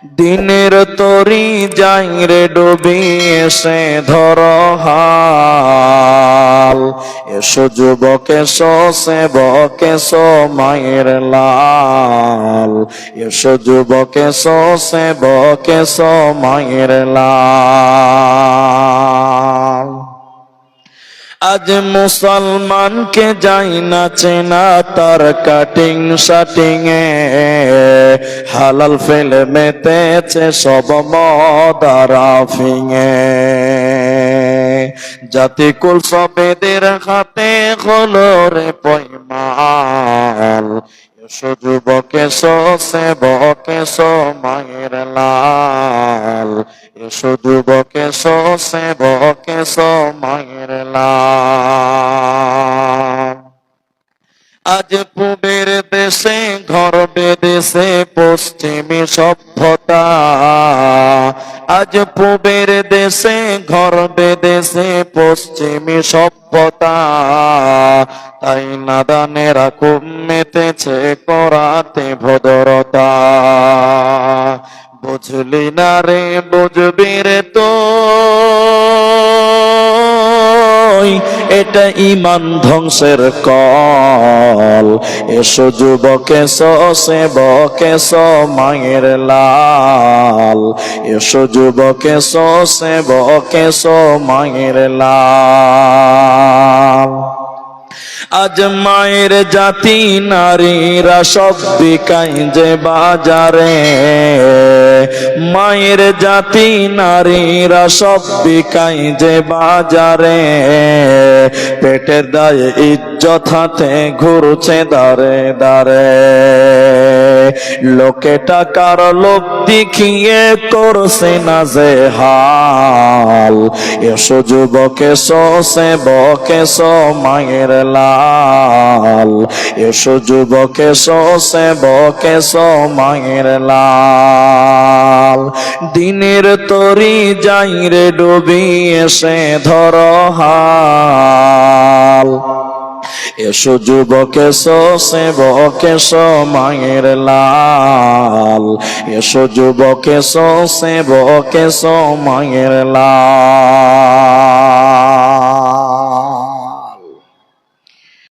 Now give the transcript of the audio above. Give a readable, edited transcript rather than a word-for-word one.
দিনের তরি যাই রে ডুবি এসে ধর হাল। এসো যুবক এসো সেবক এসো মায়ের লাল। এসো যুবক এসো সেবক এসো মায়ের লাল। আজ মুসলমানকে যাই না চেনা তার কাটিং শাটিং এ, হালাল ফেলে মেতেছে সব মদারাফিং এ। জাতিকুল সবেদের হাতে হলো রে পয়মাল। এসো যুবক এসো সেবক এসো মায়ের লাল। এসো যুবক এসো সেবক এসো মায়ের লাল। আজ পূবের দেশে ঘর বেঁধেছে পশ্চিমী সভ্যতা। আজ পূবের দেশে ঘর বেঁধেছে পশ্চিমী সভ্যতা। তাই নাদানেরা খুব মেতেছে করাতে ভদ্রতা। বুঝলি না রে বুঝবি রে তো, এটা ঈমান ধ্বংসের কল। এসো যুবক এসো সেবক এসো মায়ের লাল। এসো যুবক এসো সেবক এসো মায়ের লাল। আজ মায়ের জাতি নারীরা সব বিকাই যে বাজারে। মায়ের জাতি নারীরা সব বিকাই যে বাজারে। পেটের দায়ে ইজ্জত হাতে ঘুরছে দারে দারে। লোকে টাকার লোভ দেখিয়ে করছে না যে হাল। এসো যুবক এসো সেবক এসো মায়ের লাল। এসো যুবক এসো সেবক এসো মায়ের লাল। দিনের তরি যাই রে ডুবি এসে ধর হাল। এসো যুবক এসো সেবক এসো মায়ের লাল। এসো যুবক এসো সেবক এসো মায়ের লাল।